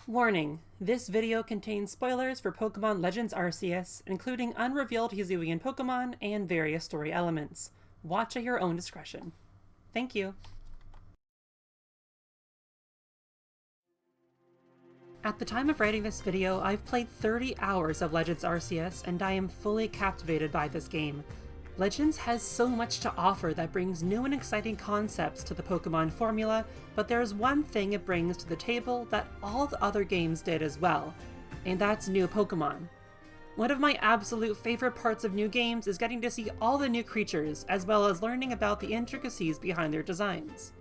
Warning: this video contains spoilers for Pokemon Legends Arceus, including unrevealed Hisuian Pokemon and various story elements. Watch at your own discretion. Thank you. At the time of writing this video, I've played 30 hours of Legends Arceus, and I am fully captivated by this game. Legends has so much to offer that brings new and exciting concepts to the Pokemon formula, but there's one thing it brings to the table that all the other games did as well, and that's new Pokemon. One of my absolute favorite parts of new games is getting to see all the new creatures, as well as learning about the intricacies behind their designs.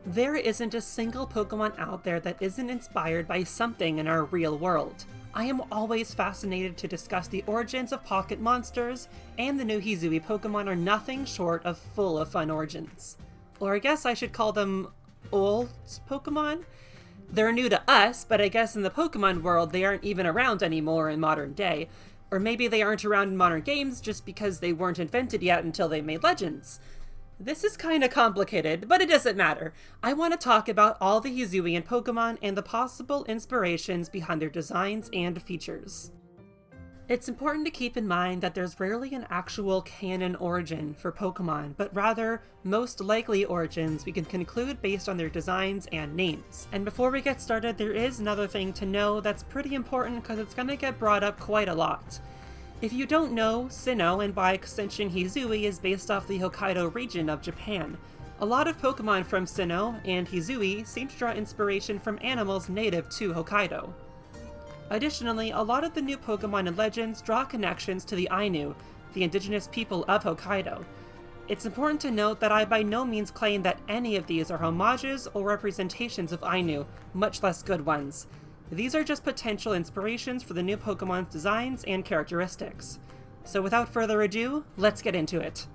There isn't a single Pokemon out there that isn't inspired by something in our real world. I am always fascinated to discuss the origins of pocket monsters, and the new Hisui Pokemon are nothing short of full of fun origins. Or I guess I should call them old Pokemon? They're new to us, but I guess in the Pokemon world they aren't even around anymore in modern day. Or maybe they aren't around in modern games just because they weren't invented yet until they made Legends. This is kinda complicated, but it doesn't matter. I want to talk about all the Hisuian Pokemon and the possible inspirations behind their designs and features. It's important to keep in mind that there's rarely an actual canon origin for Pokemon, but rather, most likely origins we can conclude based on their designs and names. And before we get started, there is another thing to know that's pretty important because it's gonna get brought up quite a lot. If you don't know, Sinnoh, and by extension Hisui, is based off the Hokkaido region of Japan. A lot of Pokemon from Sinnoh and Hisui seem to draw inspiration from animals native to Hokkaido. Additionally, a lot of the new Pokemon in Legends draw connections to the AINU, the indigenous people of Hokkaido. It's important to note that I by no means claim that any of these are homages or representations of AINU, much less good ones. These are just potential inspirations for the new Pokemon's designs and characteristics. So without further ado, let's get into it.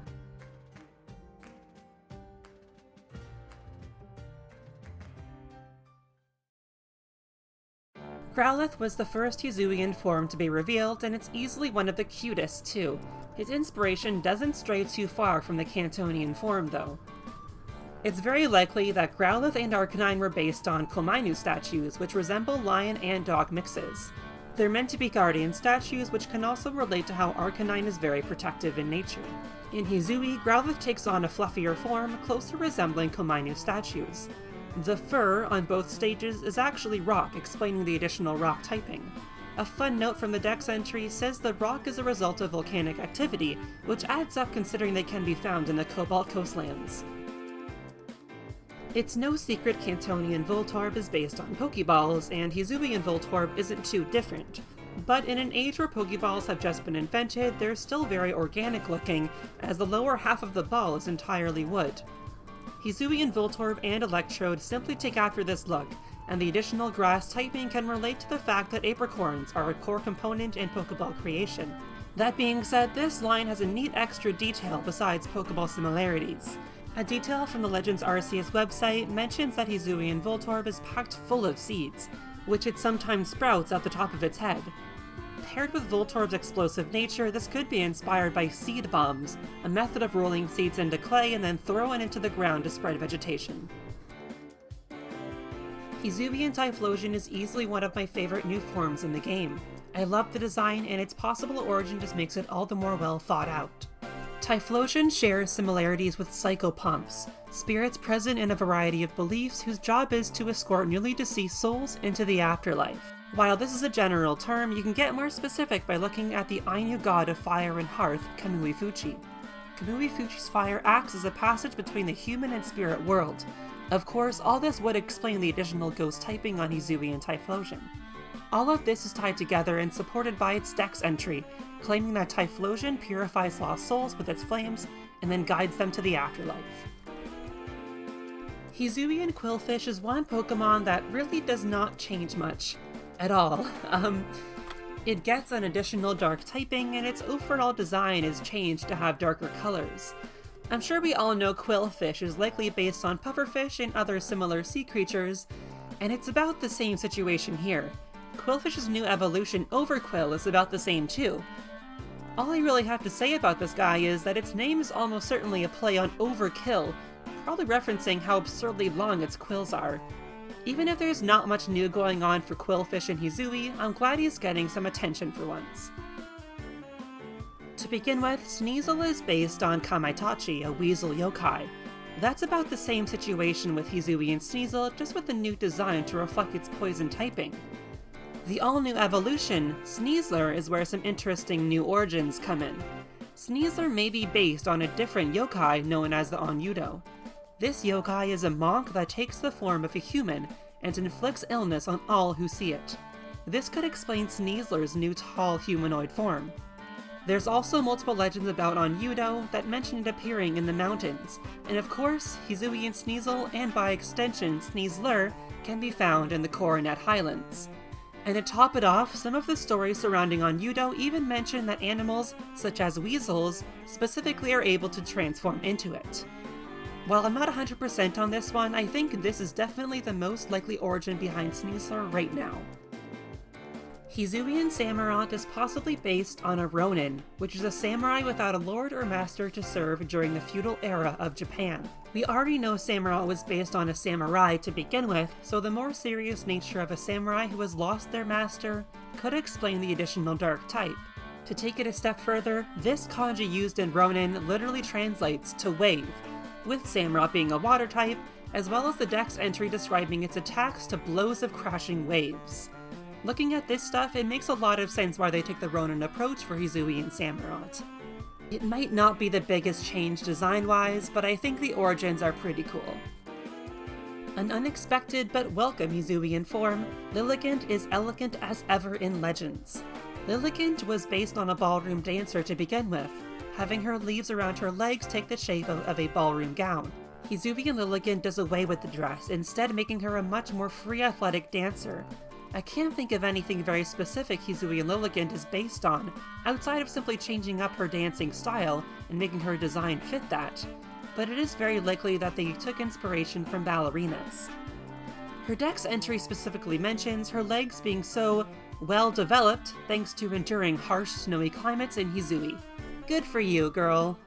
Growlithe was the first Hisuian form to be revealed, and it's easily one of the cutest too. His inspiration doesn't stray too far from the Cantonian form though. It's very likely that Growlithe and Arcanine were based on Komainu statues, which resemble lion and dog mixes. They're meant to be guardian statues, which can also relate to how Arcanine is very protective in nature. In Hisui, Growlithe takes on a fluffier form, closely resembling Komainu statues. The fur on both stages is actually rock, explaining the additional rock typing. A fun note from the Dex entry says the rock is a result of volcanic activity, which adds up considering they can be found in the Cobalt coastlands. It's no secret Cantonian Voltorb is based on Pokeballs, and Hisuian Voltorb isn't too different. But in an age where Pokeballs have just been invented, they're still very organic looking, as the lower half of the ball is entirely wood. Hisuian Voltorb and Electrode simply take after this look, and the additional grass typing can relate to the fact that apricorns are a core component in Pokeball creation. That being said, this line has a neat extra detail besides Pokeball similarities. A detail from the Legends Arceus website mentions that Hisuian Voltorb is packed full of seeds, which it sometimes sprouts out the top of its head. Paired with Voltorb's explosive nature, this could be inspired by seed bombs, a method of rolling seeds into clay and then throwing into the ground to spread vegetation. Hisuian Typhlosion is easily one of my favorite new forms in the game. I love the design, and its possible origin just makes it all the more well thought out. Typhlosion shares similarities with Psychopomps, spirits present in a variety of beliefs whose job is to escort newly deceased souls into the afterlife. While this is a general term, you can get more specific by looking at the Ainu god of fire and hearth, Kamui Fuchi. Kamui Fuchi's fire acts as a passage between the human and spirit world. Of course, all this would explain the additional ghost typing on Hisui and Typhlosion. All of this is tied together and supported by its Dex entry, claiming that Typhlosion purifies lost souls with its flames and then guides them to the afterlife. Hisuian Qwilfish is one Pokemon that really does not change much at all. It gets an additional dark typing, and its overall design is changed to have darker colors. I'm sure we all know Qwilfish is likely based on pufferfish and other similar sea creatures, and it's about the same situation here. Qwilfish's new evolution, Overqwill, is about the same too. All I really have to say about this guy is that its name is almost certainly a play on overkill, probably referencing how absurdly long its quills are. Even if there's not much new going on for Qwilfish and Hisui, I'm glad he's getting some attention for once. To begin with, Sneasel is based on Kamaitachi, a weasel yokai. That's about the same situation with Hisui and Sneasel, just with a new design to reflect its poison typing. The all-new evolution, Sneasler, is where some interesting new origins come in. Sneasler may be based on a different yokai known as the Onyudo. This yokai is a monk that takes the form of a human and inflicts illness on all who see it. This could explain Sneasler's new tall humanoid form. There's also multiple legends about Onyudo that mention it appearing in the mountains, and of course, Hisui and Sneasel, and by extension Sneasler, can be found in the Coronet Highlands. And to top it off, some of the stories surrounding Onyudo even mention that animals, such as weasels, specifically are able to transform into it. While I'm not 100% on this one, I think this is definitely the most likely origin behind Sneasler right now. Hisuian Samurott is possibly based on a Ronin, which is a samurai without a lord or master to serve during the feudal era of Japan. We already know Samurott was based on a samurai to begin with, so the more serious nature of a samurai who has lost their master could explain the additional dark type. To take it a step further, this kanji used in Ronin literally translates to wave, with Samurott being a water type, as well as the dex entry describing its attacks to blows of crashing waves. Looking at this stuff, it makes a lot of sense why they took the Ronin approach for Hisui and Samurott. It might not be the biggest change design-wise, but I think the origins are pretty cool. An unexpected but welcome Hisuian form, Lilligant is elegant as ever in Legends. Lilligant was based on a ballroom dancer to begin with, having her leaves around her legs take the shape of a ballroom gown. Hisuian Lilligant does away with the dress, instead making her a much more free athletic dancer. I can't think of anything very specific Hisuian Lilligant is based on, outside of simply changing up her dancing style and making her design fit that, but it is very likely that they took inspiration from ballerinas. Her dex entry specifically mentions her legs being so well developed thanks to enduring harsh snowy climates in Hisui. Good for you, girl!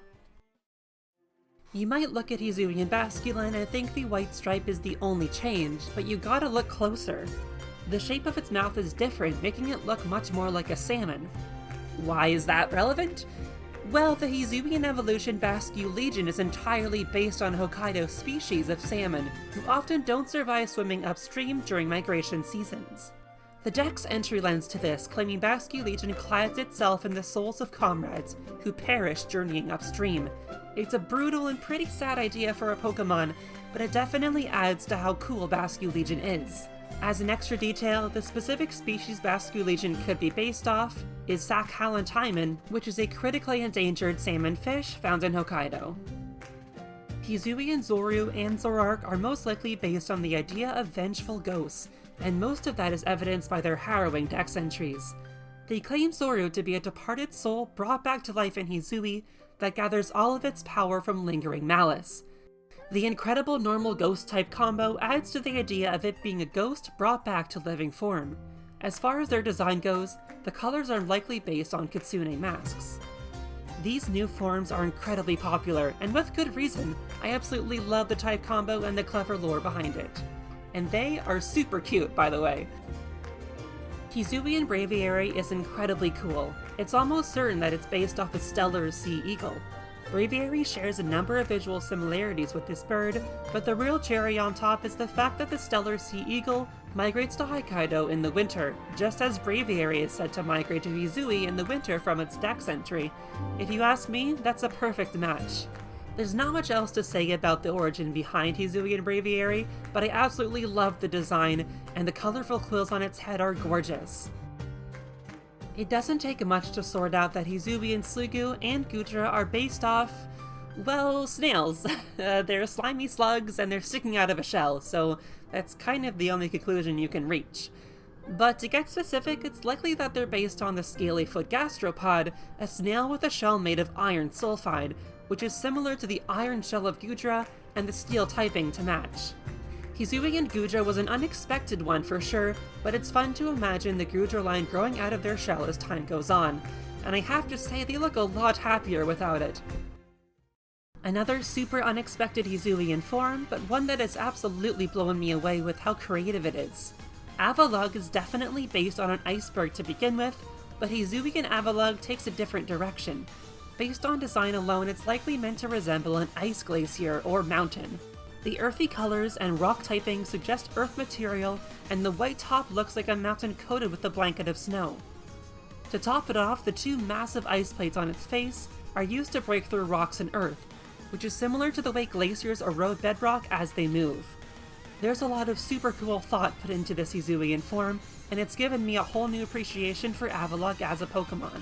You might look at Hisuian Basculin and think the white stripe is the only change, but you gotta look closer. The shape of its mouth is different, making it look much more like a salmon. Why is that relevant? Well, the Hisuian evolution Basculegion is entirely based on Hokkaido species of salmon, who often don't survive swimming upstream during migration seasons. The dex entry lends to this, claiming Basculegion clads itself in the souls of comrades who perish journeying upstream. It's a brutal and pretty sad idea for a Pokemon, but it definitely adds to how cool Basculegion is. As an extra detail, the specific species Basculegion could be based off is Sakhalin, which is a critically endangered salmon fish found in Hokkaido. Hisui and Zorua and Zoroark are most likely based on the idea of vengeful ghosts, and most of that is evidenced by their harrowing dex entries. They claim Zorua to be a departed soul brought back to life in Hisui that gathers all of its power from lingering malice. The incredible normal ghost-type combo adds to the idea of it being a ghost brought back to living form. As far as their design goes, the colors are likely based on kitsune masks. These new forms are incredibly popular, and with good reason. I absolutely love the type combo and the clever lore behind it. And they are super cute, by the way. Hisuian Braviary is incredibly cool. It's almost certain that it's based off a stellar sea eagle. Braviary shares a number of visual similarities with this bird, but the real cherry on top is the fact that the stellar sea eagle migrates to Hokkaido in the winter, just as Braviary is said to migrate to Hisui in the winter from its dex entry. If you ask me, that's a perfect match. There's not much else to say about the origin behind Hisui and Braviary, but I absolutely love the design, and the colorful quills on its head are gorgeous. It doesn't take much to sort out that Hisui and Sliggoo and Goodra are based off, well, snails. They're slimy slugs and they're sticking out of a shell, so that's kind of the only conclusion you can reach. But to get specific, it's likely that they're based on the scaly-foot gastropod, a snail with a shell made of iron sulfide, which is similar to the iron shell of Goodra and the steel typing to match. Hisui and Goodra was an unexpected one for sure, but it's fun to imagine the Goodra line growing out of their shell as time goes on, and I have to say they look a lot happier without it. Another super unexpected Hisuian form, but one that has absolutely blown me away with how creative it is. Avalugg is definitely based on an iceberg to begin with, but Hisuian Avalugg takes a different direction. Based on design alone, it's likely meant to resemble an ice glacier or mountain. The earthy colors and rock typing suggest earth material, and the white top looks like a mountain coated with a blanket of snow. To top it off, the two massive ice plates on its face are used to break through rocks and earth, which is similar to the way glaciers erode bedrock as they move. There's a lot of super cool thought put into this Hisuian form, and it's given me a whole new appreciation for Avalugg as a Pokemon.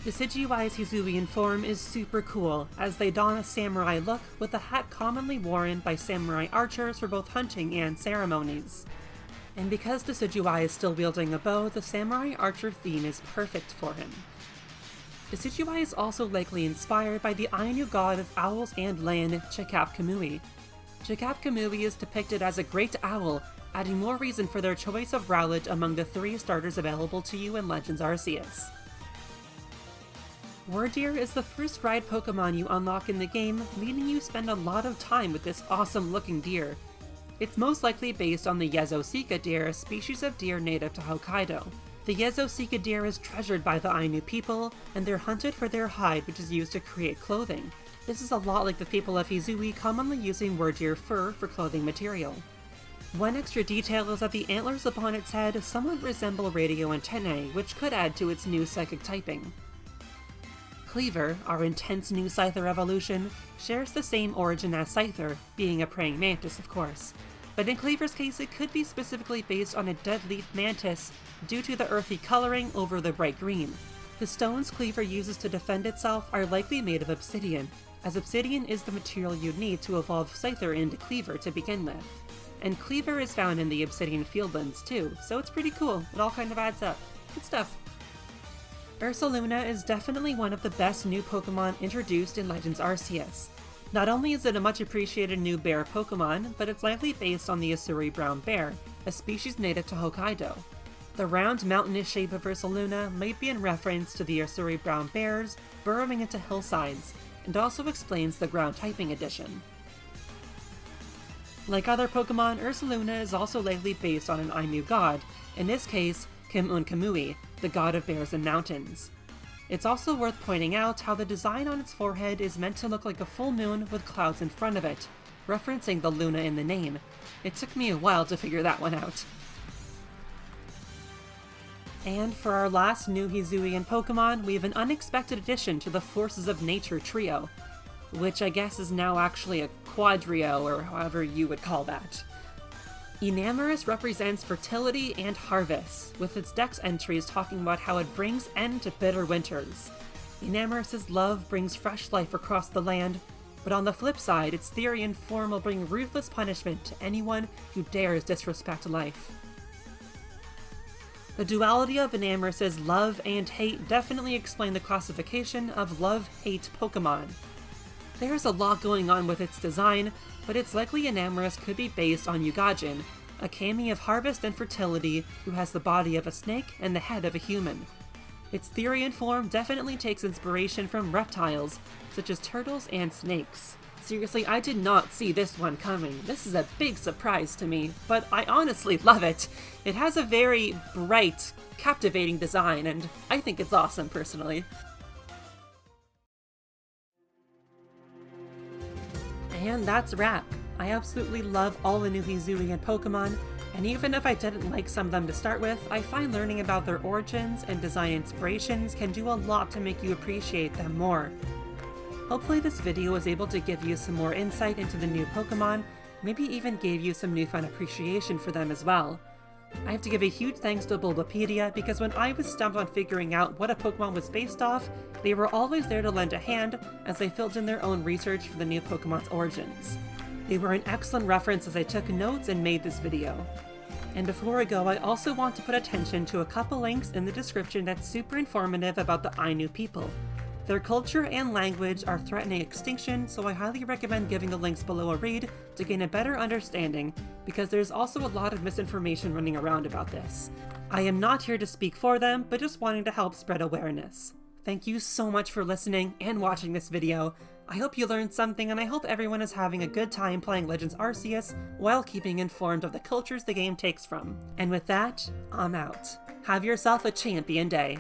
Decidueye's Hisuian form is super cool, as they don a samurai look with a hat commonly worn by samurai archers for both hunting and ceremonies. And because Decidueye is still wielding a bow, the samurai archer theme is perfect for him. Decidueye is also likely inspired by the Ainu god of owls and land, Qwilfish. Qwilfish is depicted as a great owl, adding more reason for their choice of Growlithe among the 3 starters available to you in Legends Arceus. Wyrdeer is the first ride Pokemon you unlock in the game, meaning you spend a lot of time with this awesome looking deer. It's most likely based on the Yezosika deer, a species of deer native to Hokkaido. The Yezosika deer is treasured by the Ainu people, and they're hunted for their hide, which is used to create clothing. This is a lot like the people of Hisui commonly using Wyrdeer fur for clothing material. One extra detail is that the antlers upon its head somewhat resemble radio antennae, which could add to its new psychic typing. Kleavor, our intense new Scyther evolution, shares the same origin as Scyther, being a praying mantis of course. But in Kleavor's case it could be specifically based on a dead leaf mantis due to the earthy coloring over the bright green. The stones Kleavor uses to defend itself are likely made of obsidian, as obsidian is the material you need to evolve Scyther into Kleavor to begin with. And Kleavor is found in the obsidian fieldlands too, so it's pretty cool, it all kind of adds up. Good stuff. Ursaluna is definitely one of the best new Pokemon introduced in Legends Arceus. Not only is it a much appreciated new bear Pokemon, but it's likely based on the Asuri brown bear, a species native to Hokkaido. The round mountainous shape of Ursaluna might be in reference to the Asuri brown bears burrowing into hillsides, and also explains the ground typing addition. Like other Pokemon, Ursaluna is also likely based on an Ainu god, in this case, Qwilfish, the god of bears and mountains. It's also worth pointing out how the design on its forehead is meant to look like a full moon with clouds in front of it, referencing the Luna in the name. It took me a while to figure that one out. And for our last new Hisuian Pokemon, we have an unexpected addition to the Forces of Nature trio, which I guess is now actually a quadrio, or however you would call that. Enamorus represents fertility and harvest, with its dex entries talking about how it brings end to bitter winters. Enamorus's love brings fresh life across the land, but on the flip side, its Therian form will bring ruthless punishment to anyone who dares disrespect life. The duality of Enamorus's love and hate definitely explain the classification of love-hate Pokemon. There's a lot going on with its design, but it's likely Enamorus could be based on Ugajin, a kami of harvest and fertility who has the body of a snake and the head of a human. Its Therian form definitely takes inspiration from reptiles, such as turtles and snakes. Seriously, I did not see this one coming. This is a big surprise to me, but I honestly love it. It has a very bright, captivating design, and I think it's awesome personally. And that's a wrap. I absolutely love all the new Hisuian Pokemon, and even if I didn't like some of them to start with, I find learning about their origins and design inspirations can do a lot to make you appreciate them more. Hopefully this video was able to give you some more insight into the new Pokemon, maybe even gave you some newfound appreciation for them as well. I have to give a huge thanks to Bulbapedia because when I was stumped on figuring out what a Pokemon was based off, they were always there to lend a hand as they filled in their own research for the new Pokemon's origins. They were an excellent reference as I took notes and made this video. And before I go, I also want to put attention to a couple links in the description that's super informative about the Ainu people. Their culture and language are threatening extinction, so I highly recommend giving the links below a read to gain a better understanding, because there's also a lot of misinformation running around about this. I am not here to speak for them, but just wanting to help spread awareness. Thank you so much for listening and watching this video. I hope you learned something, and I hope everyone is having a good time playing Legends Arceus while keeping informed of the cultures the game takes from. And with that, I'm out. Have yourself a champion day.